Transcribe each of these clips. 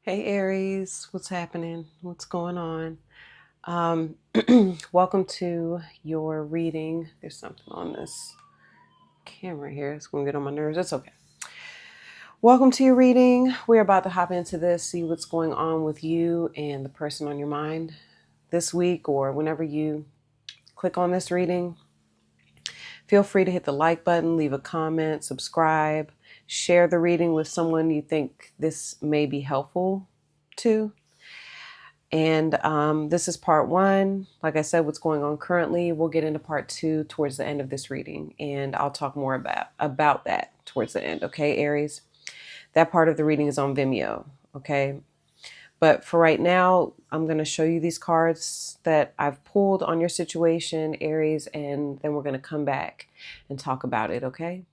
Hey Aries, what's happening? What's going on? Um, Welcome to your reading. There's something on this camera here. It's going to get on my nerves. It's okay. Welcome to your reading. We're about to hop into this, see what's going on with you and the person on your mind this week or whenever you click on this reading. Feel free to hit the like button, leave a comment, subscribe, share the reading with someone you think this may be helpful to. And this is part one. Like I said, what's going on currently. We'll get into part two towards the end of this reading, and I'll talk more about that towards the end. Okay, Aries. That part of the reading is on Vimeo. Okay, but for right now, I'm going to show you these cards that I've pulled on your situation, Aries, and then we're going to come back and talk about it. Okay.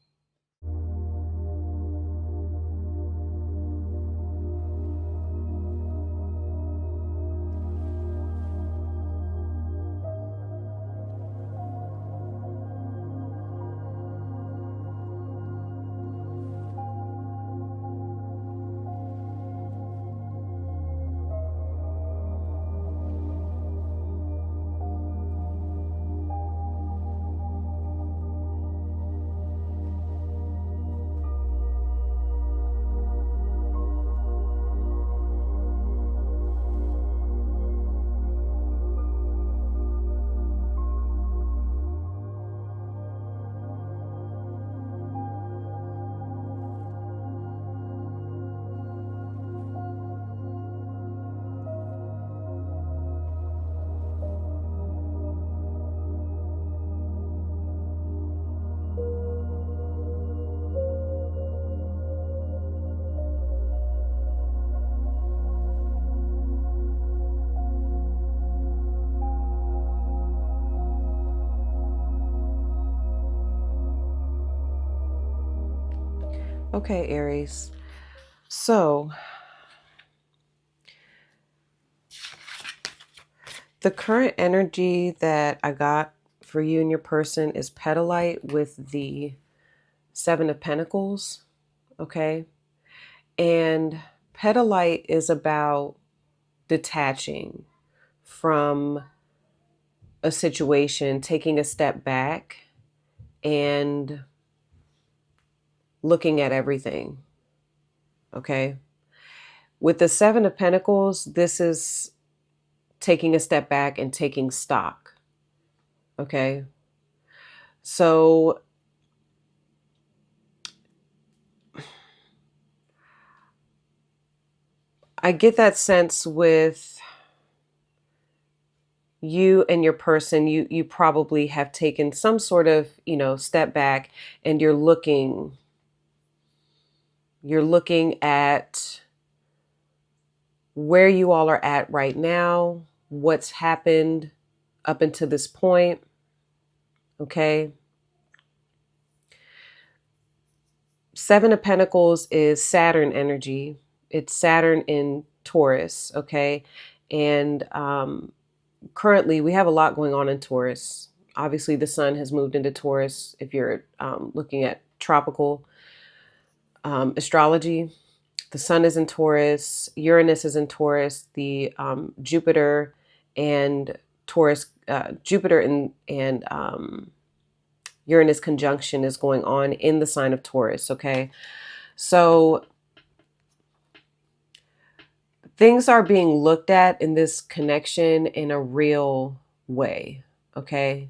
Okay, Aries. So the current energy that I got for you and your person is Petalite with the Seven of Pentacles. Okay. And Petalite is about detaching from a situation, taking a step back and looking at everything. Okay. With the Seven of Pentacles, this is taking a step back and taking stock. Okay. So I get that sense with you and your person. You probably have taken some sort of, step back, and you're looking at where you all are at right now, what's happened up until this point. Okay. Seven of Pentacles is Saturn energy. It's Saturn in Taurus. Okay. And currently we have a lot going on in Taurus. Obviously, the sun has moved into Taurus if you're looking at tropical astrology. The sun is in Taurus, Uranus is in Taurus, the Jupiter and Taurus, Jupiter and Uranus conjunction is going on in the sign of Taurus. Okay. So things are being looked at in this connection in a real way. Okay.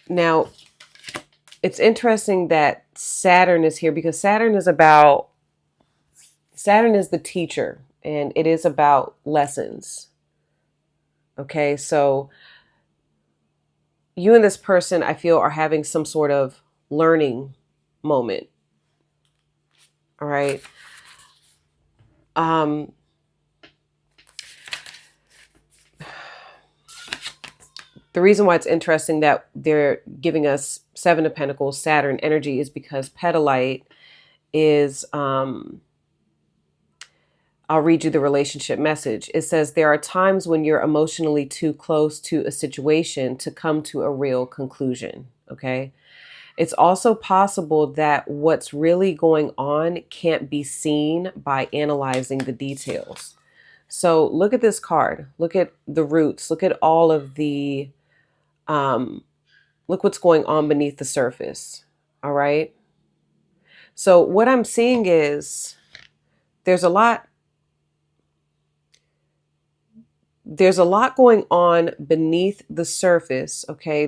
Now, it's interesting that Saturn is here because Saturn is the teacher, and it is about lessons. Okay, so you and this person, I feel, are having some sort of learning moment. All right. The reason why it's interesting that they're giving us Seven of Pentacles, Saturn energy, is because Petalite is, I'll read you the relationship message. It says, there are times when you're emotionally too close to a situation to come to a real conclusion. Okay. It's also possible that what's really going on can't be seen by analyzing the details. So look at this card. Look at the roots. Look at all of the, look what's going on beneath the surface. All right. So what I'm seeing is there's a lot going on beneath the surface. Okay.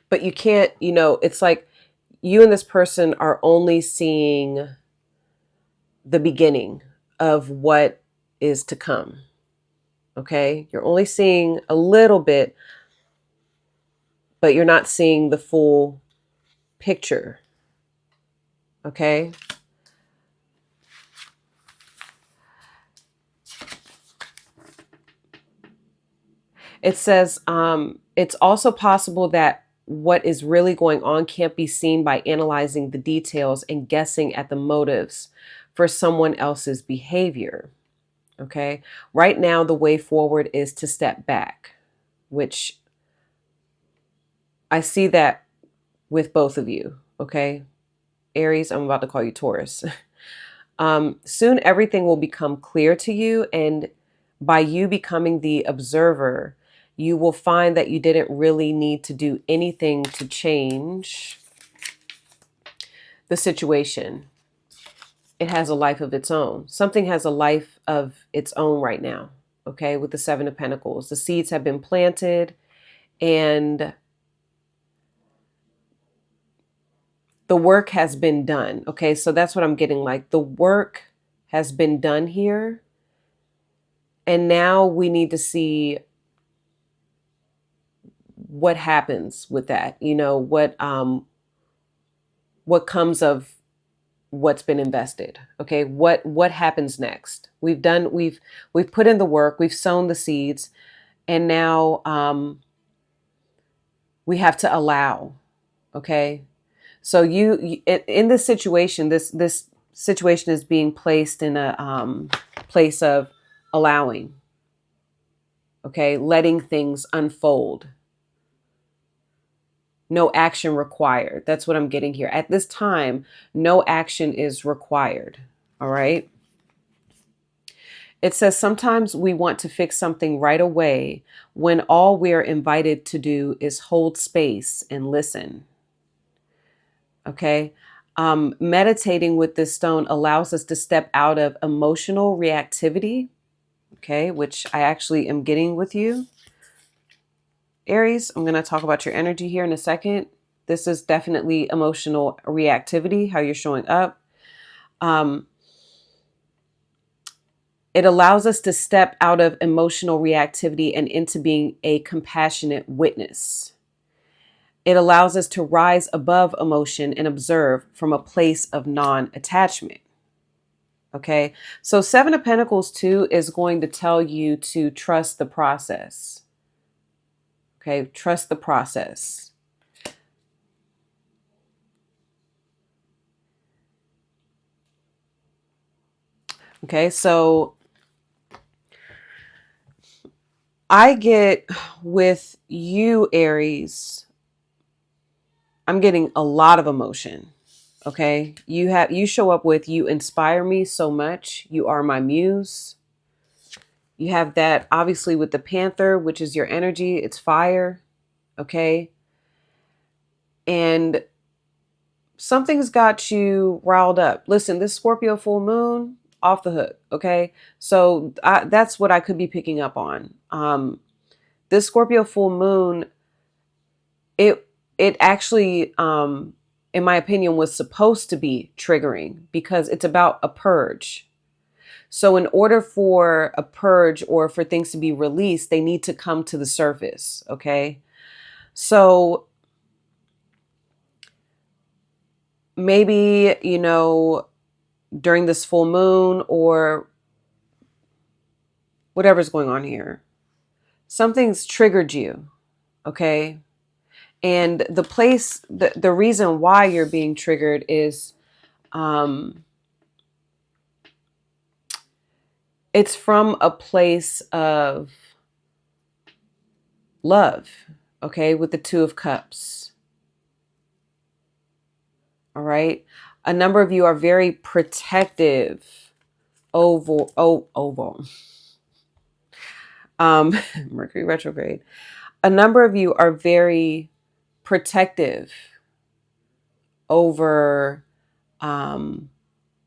But you can't, it's like you and this person are only seeing the beginning of what is to come. Okay. You're only seeing a little bit, but you're not seeing the full picture. Okay. It says it's also possible that what is really going on can't be seen by analyzing the details and guessing at the motives for someone else's behavior. Okay. Right now, the way forward is to step back, which I see that with both of you. Okay. Aries, I'm about to call you Taurus. Soon everything will become clear to you. And by you becoming the observer, you will find that you didn't really need to do anything to change the situation. It has a life of its own. Something has a life of its own right now. Okay. With the Seven of Pentacles, the seeds have been planted and the work has been done. Okay. So that's what I'm getting. Like the work has been done here. And now we need to see what happens with that. What comes of what's been invested. Okay. What happens next? We've put in the work, we've sown the seeds, and now, we have to allow. Okay. So in this situation, this situation is being placed in a, place of allowing. Okay. Letting things unfold. No action required. That's what I'm getting here. At this time, no action is required. All right. It says sometimes we want to fix something right away when all we're invited to do is hold space and listen. Okay. Meditating with this stone allows us to step out of emotional reactivity. Okay. Which I actually am getting with you. Aries, I'm going to talk about your energy here in a second. This is definitely emotional reactivity, how you're showing up. It allows us to step out of emotional reactivity and into being a compassionate witness. It allows us to rise above emotion and observe from a place of non-attachment. Okay, so Seven of Pentacles 2 is going to tell you to trust the process. Okay, trust the process. Okay, so I get with you, Aries, I'm getting a lot of emotion. Okay, you show up with, you inspire me so much. You are my muse. You have that obviously with the Panther, which is your energy. It's fire. Okay, and something's got you riled up. Listen, this Scorpio full moon, off the hook. Okay, so that's what I could be picking up on. This Scorpio full moon, it actually, in my opinion, was supposed to be triggering because it's about a purge. So in order for a purge or for things to be released, they need to come to the surface. Okay. So maybe, during this full moon or whatever's going on here, something's triggered you. Okay. And the reason why you're being triggered is, it's from a place of love. okay, with the Two of Cups. All right. A number of you are very protective over Mercury retrograde. A number of you are very protective over a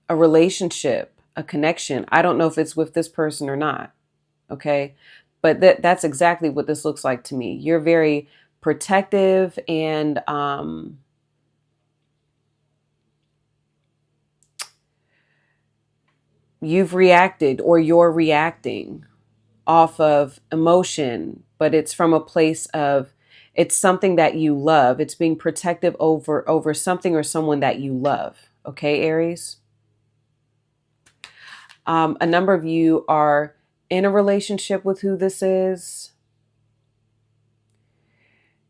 relationship, a connection. I don't know if it's with this person or not. Okay. But that's exactly what this looks like to me. You're very protective and you've reacted or you're reacting off of emotion, but it's from a place of it's something that you love. It's being protective over something or someone that you love. Okay, Aries? A number of you are in a relationship with who this is.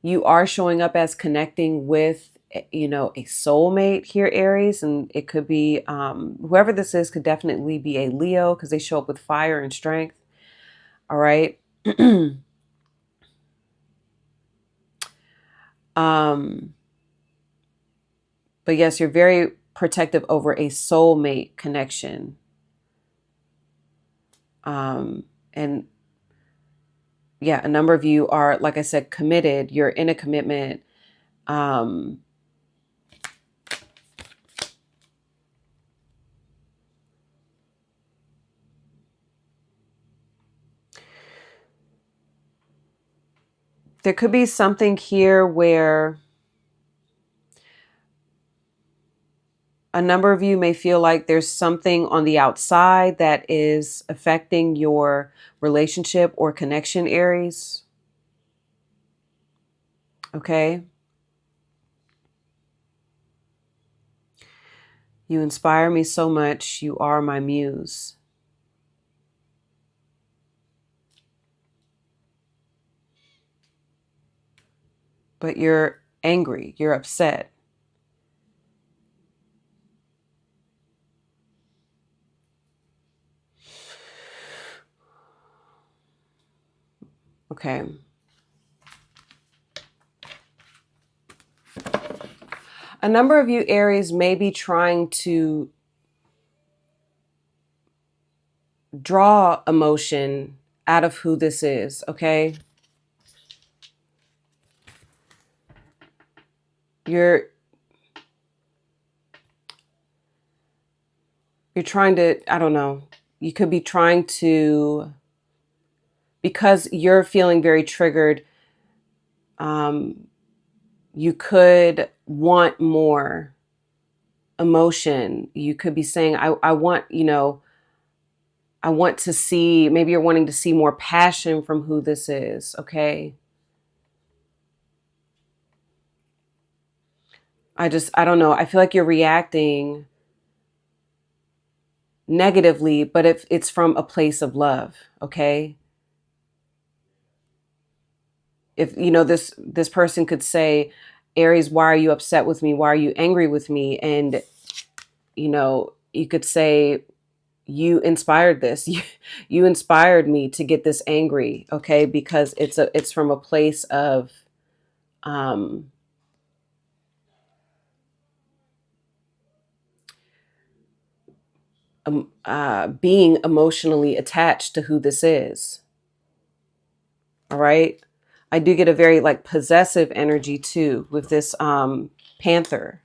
You are showing up as connecting with, you know, a soulmate here, Aries. And it could be whoever this is could definitely be a Leo because they show up with fire and strength. All right. But yes, you're very protective over a soulmate connection. And yeah, a number of you are, like I said, committed. You're in a commitment. There could be something here where a number of you may feel like there's something on the outside that is affecting your relationship or connection, Aries. Okay. You inspire me so much. You are my muse. But you're angry. You're upset. Okay. A number of you, Aries, may be trying to draw emotion out of who this is, okay? You're trying to, I don't know, you could be trying to, because you're feeling very triggered, you could want more emotion. You could be saying, I want, you know, I want to see, maybe you're wanting to see more passion from who this is, okay? I don't know. I feel like you're reacting negatively, but if it's from a place of love, okay? If, you know, this person could say, Aries, why are you upset with me? Why are you angry with me? And, you know, you could say, you inspired this. You inspired me to get this angry, okay? Because it's from a place of being emotionally attached to who this is. All right. I do get a very like possessive energy too with this Panther.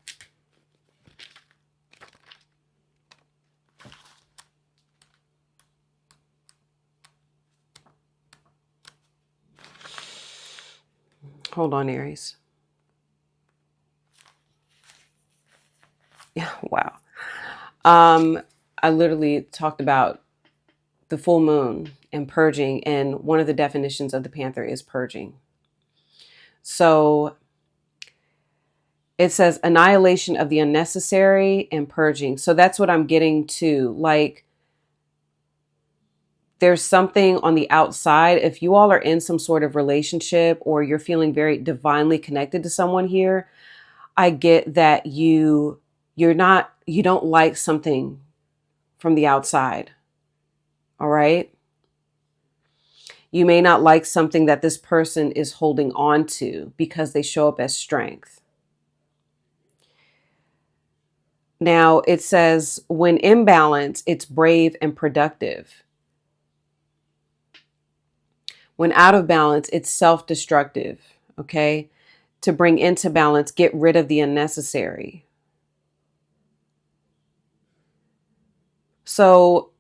Hold on, Aries. Yeah, wow. I literally talked about the full moon and purging, and one of the definitions of the Panther is purging. So it says annihilation of the unnecessary and purging. So that's what I'm getting to. Like, there's something on the outside. If you all are in some sort of relationship or you're feeling very divinely connected to someone here, I get that you don't like something from the outside. All right. You may not like something that this person is holding on to because they show up as strength. Now it says, when in balance, it's brave and productive. When out of balance, it's self-destructive. Okay. To bring into balance, get rid of the unnecessary. So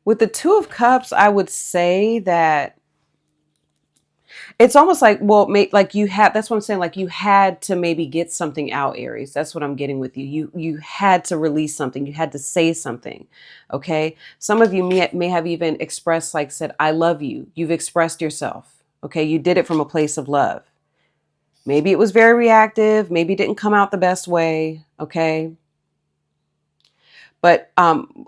with the Two of Cups, I would say that it's almost like, well, like you had, that's what I'm saying. Like you had to maybe get something out, Aries. That's what I'm getting with you. You had to release something. You had to say something. Okay. Some of you may have even expressed, like said, I love you. You've expressed yourself. Okay. You did it from a place of love. Maybe it was very reactive. Maybe it didn't come out the best way. Okay. But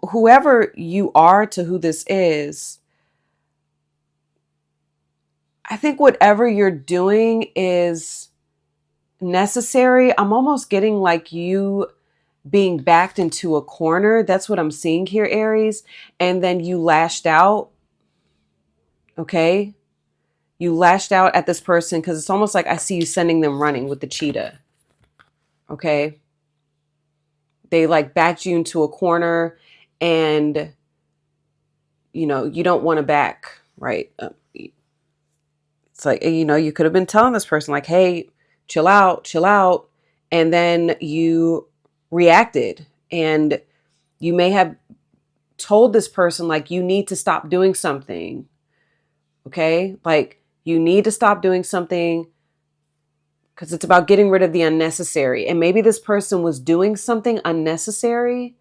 whoever you are to who this is, I think whatever you're doing is necessary. I'm almost getting like you being backed into a corner. That's what I'm seeing here, Aries. And then you lashed out. Okay. You lashed out at this person because it's almost like I see you sending them running with the cheetah. Okay. They like backed you into a corner and, you know, you don't want to back, right? It's like, you know, you could have been telling this person like, hey, chill out, chill out. And then you reacted, and you may have told this person like, you need to stop doing something. Okay. Like you need to stop doing something because it's about getting rid of the unnecessary. And maybe this person was doing something unnecessary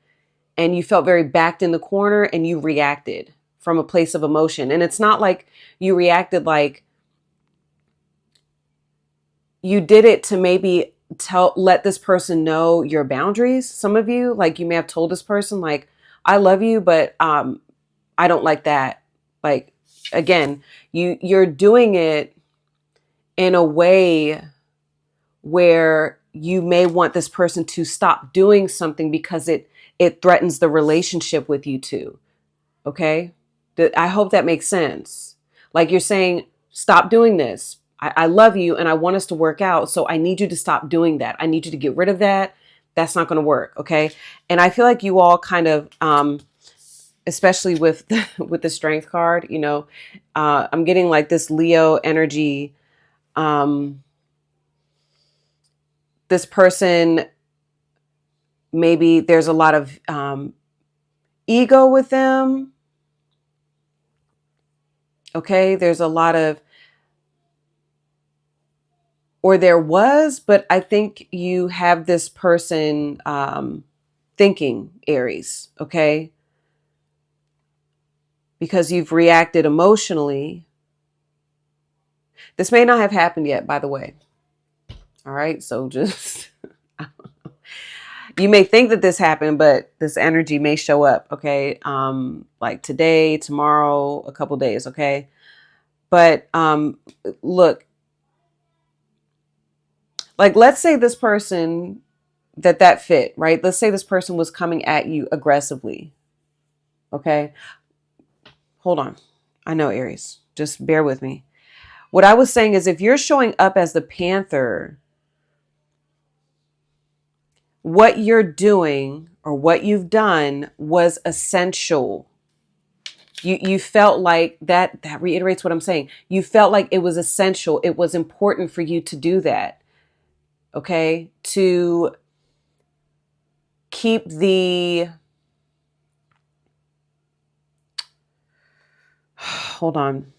and you felt very backed in the corner and you reacted from a place of emotion. And it's not like you reacted like you did it to maybe let this person know your boundaries. Some of you, like you may have told this person like, I love you, but I don't like that. Like, again, you're doing it in a way where you may want this person to stop doing something because it threatens the relationship with you two. Okay. I hope that makes sense. Like you're saying, stop doing this. I love you and I want us to work out. So I need you to stop doing that. I need you to get rid of that. That's not going to work. Okay. And I feel like you all kind of, especially with with the strength card, you know, I'm getting like this Leo energy. This person, maybe there's a lot of ego with them. Okay. There's a lot of, or there was, but I think you have this person thinking, Aries. Okay. Because you've reacted emotionally. This may not have happened yet, by the way. All right. So just, you may think that this happened, but this energy may show up. Okay. Like today, tomorrow, a couple days. Okay. But look, like, let's say this person that fit, right? Let's say this person was coming at you aggressively. Okay. Hold on. I know, Aries. Just bear with me. What I was saying is if you're showing up as the Panther, what you're doing or what you've done was essential. You felt like that reiterates what I'm saying. You felt like it was essential. It was important for you to do that. Okay? To keep the, hold on.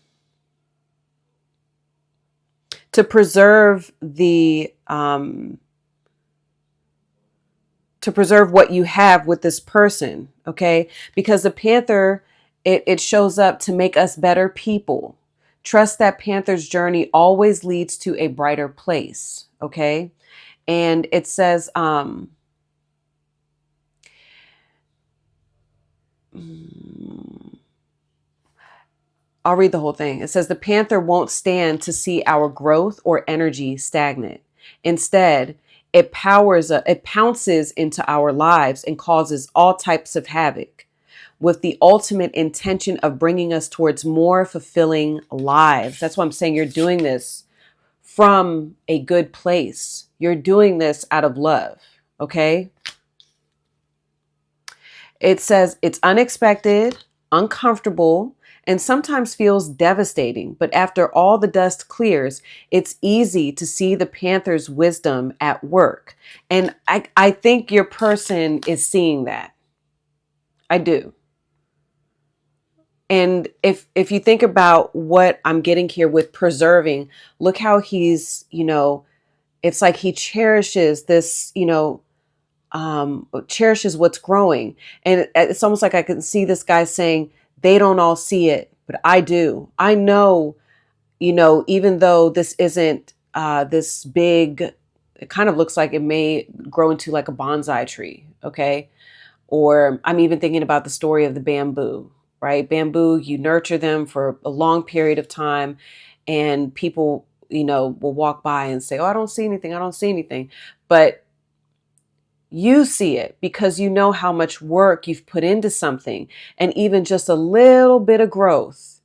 To preserve the, to preserve what you have with this person. Okay? Because the Panther, it shows up to make us better people. Trust that Panther's journey always leads to a brighter place. Okay? And it says, I'll read the whole thing. It says the Panther won't stand to see our growth or energy stagnant. Instead, it pounces into our lives and causes all types of havoc. with the ultimate intention of bringing us towards more fulfilling lives. That's why I'm saying you're doing this from a good place. You're doing this out of love. Okay. It says it's unexpected, uncomfortable, and sometimes feels devastating. But after all the dust clears, it's easy to see the Panther's wisdom at work. And I think your person is seeing that. I do. And if you think about what I'm getting here with preserving, look how he's, it's like he cherishes this, cherishes what's growing. And it's almost like I can see this guy saying, they don't all see it, but I do. I know, even though this isn't this big, it kind of looks like it may grow into like a bonsai tree. Okay. Or I'm even thinking about the story of the bamboo, right? Bamboo, you nurture them for a long period of time, and people, will walk by and say, oh, I don't see anything. I don't see anything. But you see it because you know how much work you've put into something, and even just a little bit of growth,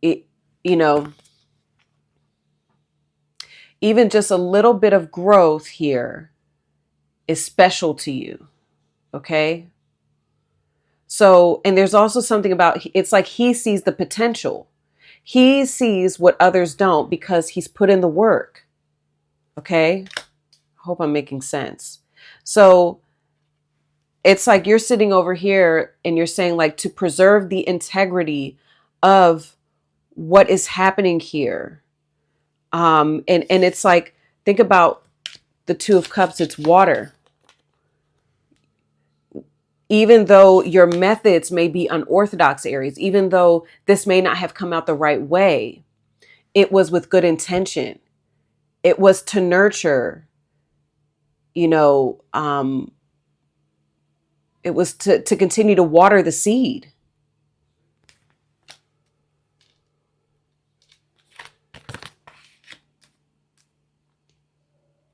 it, you know, even just a little bit of growth here is special to you. Okay. So, and there's also something about, it's like he sees the potential. He sees what others don't because he's put in the work. Okay. Hope I'm making sense. So it's like you're sitting over here and you're saying, like, to preserve the integrity of what is happening here. And it's like, think about the Two of Cups, it's water. Even though your methods may be unorthodox, Aries, even though this may not have come out the right way, it was with good intention. It was to nurture, it was to continue to water the seed.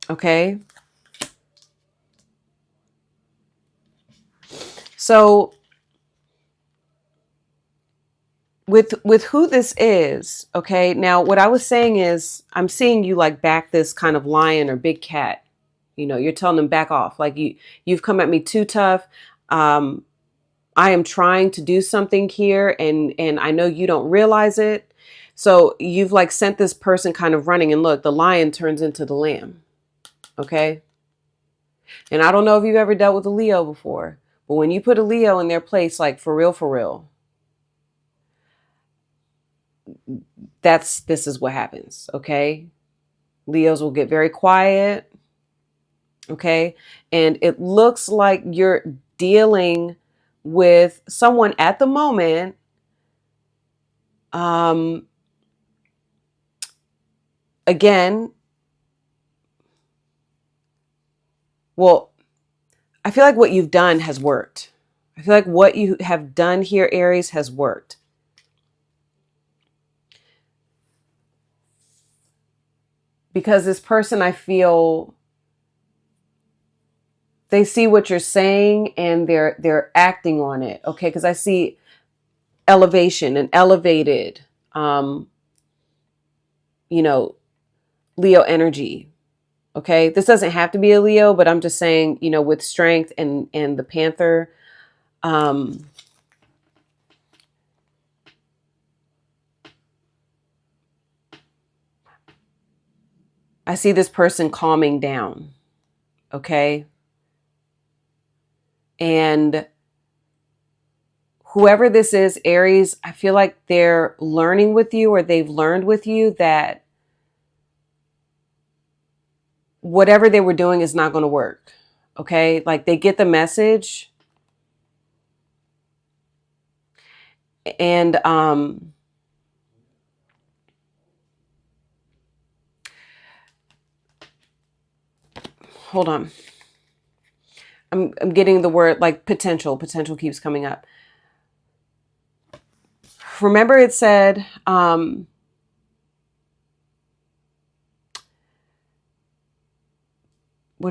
Okay. So with who this is, okay, now what I was saying is I'm seeing you like back this kind of lion or big cat. You're telling them back off. Like you've come at me too tough. I am trying to do something here, and I know you don't realize it. So you've like sent this person kind of running, and look, the lion turns into the lamb. Okay. And I don't know if you've ever dealt with a Leo before, but when you put a Leo in their place, like for real, this is what happens. Okay. Leos will get very quiet. Okay. And it looks like you're dealing with someone at the moment. Again, well, I feel like what you've done has worked. I feel like what you have done here, Aries, has worked. Because this person, I feel, they see what you're saying and they're acting on it. Okay. Because I see elevation and elevated, Leo energy. Okay. This doesn't have to be a Leo, but I'm just saying, with strength and the Panther, I see this person calming down. Okay. And whoever this is, Aries, I feel like they're learning with you, or they've learned with you that whatever they were doing is not going to work. Okay. Like they get the message. And, hold on. I'm getting the word like potential. Potential keeps coming up. Remember it said, what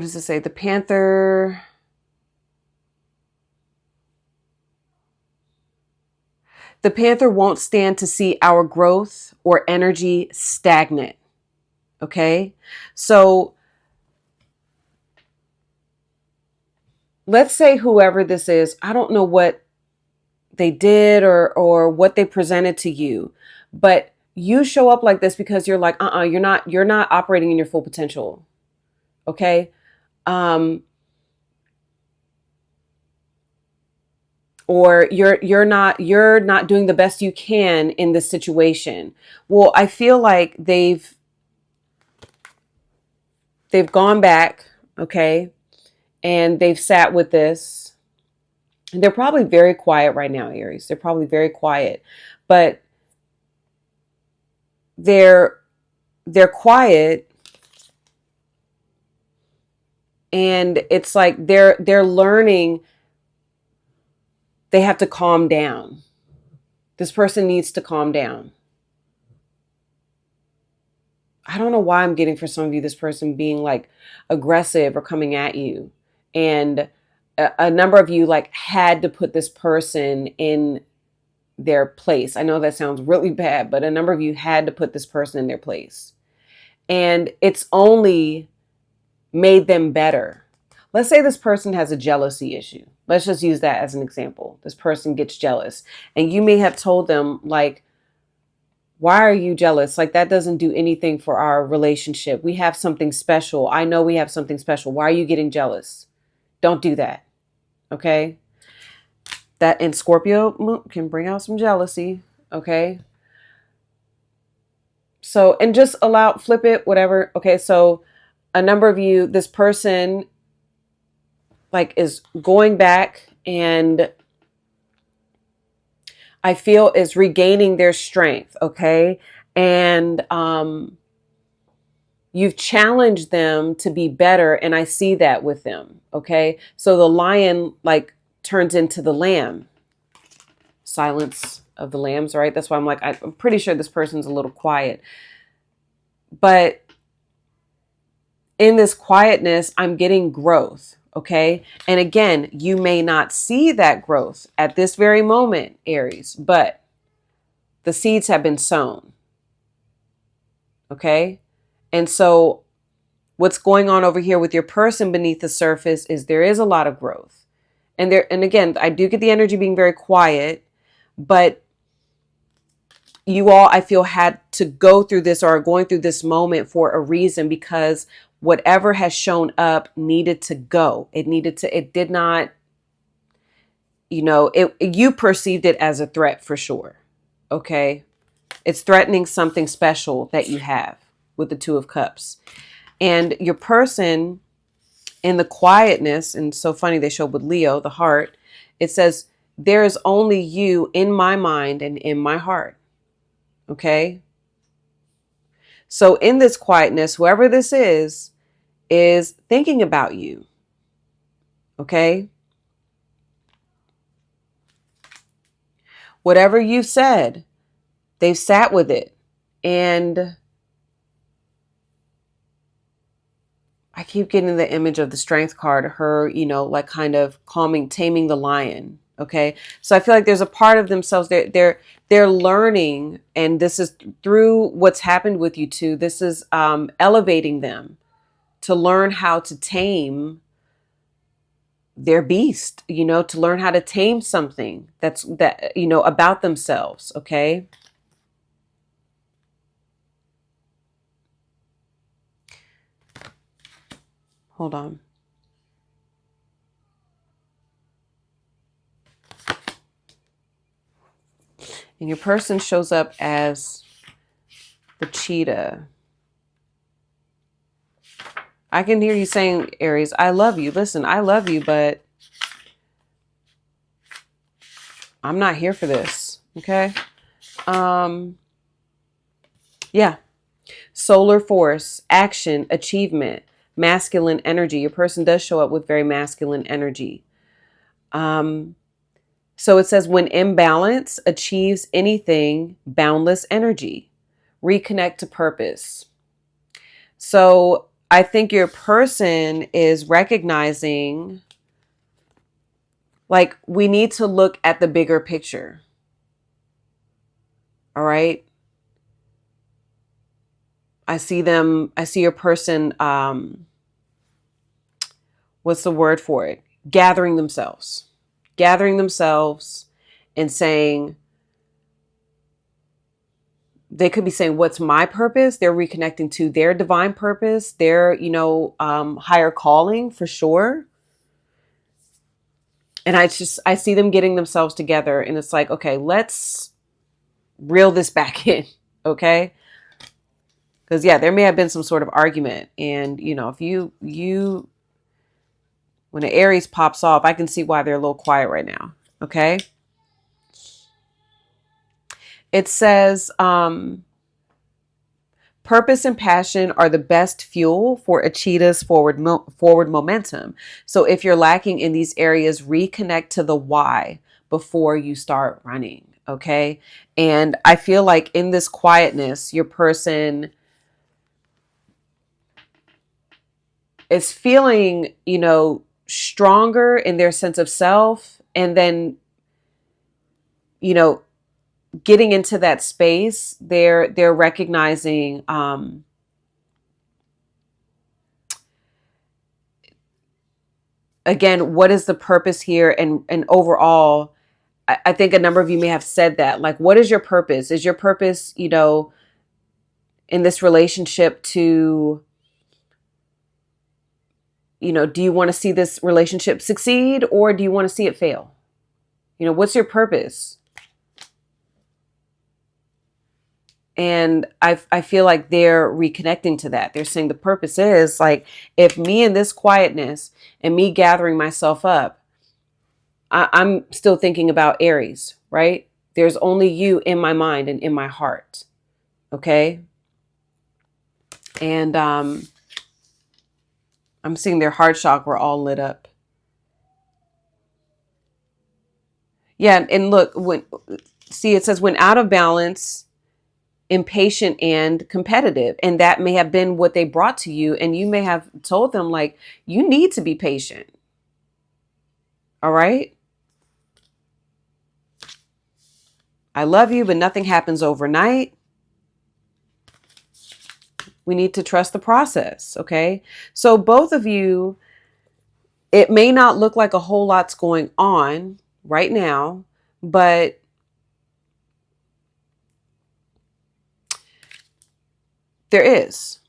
does it say? The Panther. The panther won't stand to see our growth or energy stagnant. Okay? So let's say whoever this is, I don't know what they did or what they presented to you, but you show up like this because you're like, you're not operating in your full potential. Okay? Or you're not doing the best you can in this situation. Well, I feel like they've gone back, okay, and they've sat with this. And they're probably very quiet right now, Aries. They're probably very quiet, but they're quiet, and it's like they're learning. They have to calm down. This person needs to calm down. I don't know why I'm getting for some of you this person being like aggressive or coming at you. And a number of you like had to put this person in their place. I know that sounds really bad, but a number of you had to put this person in their place. And it's only made them better. Let's say this person has a jealousy issue. Let's just use that as an example. This person gets jealous, and you may have told them like, why are you jealous? Like, that doesn't do anything for our relationship. We have something special. I know we have something special. Why are you getting jealous? Don't do that. Okay. That in Scorpio can bring out some jealousy. Okay. So, and just flip it, whatever. Okay. So a number of you, this person like is going back, and I feel is regaining their strength. Okay. And, you've challenged them to be better. And I see that with them. Okay. So the lion like turns into the lamb. Silence of the lambs, right? That's why I'm like, I'm pretty sure this person's a little quiet. But in this quietness, I'm getting growth. Okay. And again, you may not see that growth at this very moment, Aries, but the seeds have been sown. Okay. And so what's going on over here with your person beneath the surface is there is a lot of growth. And again, I do get the energy being very quiet, but you all, I feel, had to go through this or are going through this moment for a reason, because whatever has shown up needed to go. It did not, you perceived it as a threat for sure. Okay. It's threatening something special that you have with the Two of Cups. And your person in the quietness, and so funny they show with Leo, the heart, it says, there is only you in my mind and in my heart. Okay. So in this quietness, whoever this is thinking about you. Okay. Whatever you said, they've sat with it. And I keep getting the image of the Strength card, her, like kind of taming the lion. Okay. So I feel like there's a part of themselves they're learning, and this is through what's happened with you two. This is elevating them to learn how to tame their beast, to learn how to tame something about themselves. Okay. Hold on. And your person shows up as the cheetah. I can hear you saying, Aries, I love you. Listen, I love you, but I'm not here for this. Okay. Yeah. Solar force, action, achievement, masculine energy. Your person does show up with very masculine energy. So it says, when imbalance achieves anything, boundless energy, reconnect to purpose. So I think your person is recognizing, like, we need to look at the bigger picture. All right. I see your person, what's the word for it? Gathering themselves and saying, they could be saying, what's my purpose? They're reconnecting to their divine purpose, their, higher calling for sure. And I see them getting themselves together, and it's like, okay, let's reel this back in. Okay. Because yeah, there may have been some sort of argument. And if you when an Aries pops off, I can see why they're a little quiet right now. Okay. It says, purpose and passion are the best fuel for a cheetah's forward momentum. So if you're lacking in these areas, reconnect to the why before you start running. Okay. And I feel like in this quietness, your person is feeling, stronger in their sense of self. And then, getting into that space, they're recognizing, again, what is the purpose here? And overall, I think a number of you may have said that, like, what is your purpose? Is your purpose, in this relationship to, do you want to see this relationship succeed, or do you want to see it fail? What's your purpose? And I feel like they're reconnecting to that. They're saying the purpose is, like, if me in this quietness and me gathering myself up, I'm still thinking about Aries, right? There's only you in my mind and in my heart. Okay. And I'm seeing their heart chakra all lit up. Yeah. And look, it says when out of balance, impatient and competitive. And that may have been what they brought to you. And you may have told them, like, you need to be patient. All right. I love you, but nothing happens overnight. We need to trust the process. Okay. So both of you, it may not look like a whole lot's going on right now, but there is.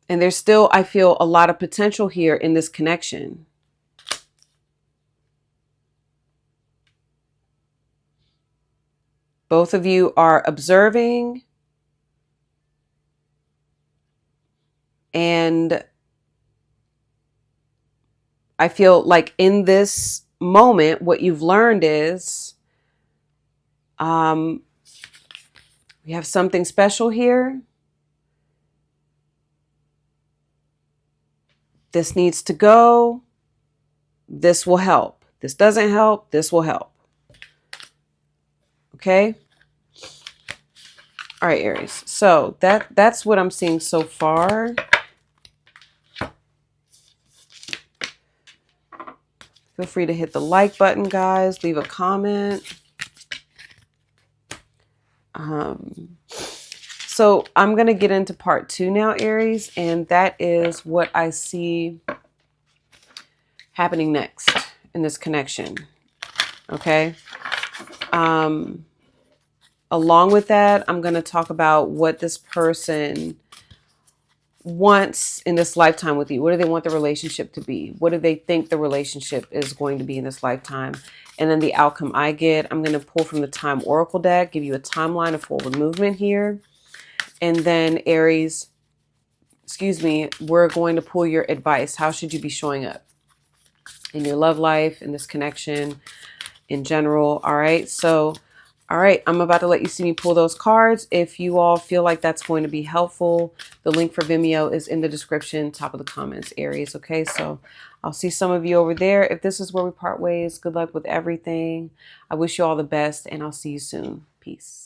And there's still, I feel, a lot of potential here in this connection. Both of you are observing, and I feel like in this moment, what you've learned is, we have something special here. This needs to go. This will help. This doesn't help. This will help. Okay. All right, Aries. So that's what I'm seeing so far. Feel free to hit the like button, guys. Leave a comment. So I'm going to get into part 2 now, Aries, and that is what I see happening next in this connection. Okay. Along with that, I'm going to talk about what this person wants in this lifetime with you. What do they want the relationship to be? What do they think the relationship is going to be in this lifetime? And then the outcome I get, I'm going to pull from the Time Oracle deck, give you a timeline of forward movement here. And then Aries, we're going to pull your advice. How should you be showing up in your love life, in this connection, in general? All right. So, all right, I'm about to let you see me pull those cards. If you all feel like that's going to be helpful, the link for Vimeo is in the description, top of the comments, Aries. Okay, so I'll see some of you over there. If this is where we part ways, good luck with everything. I wish you all the best, and I'll see you soon. Peace.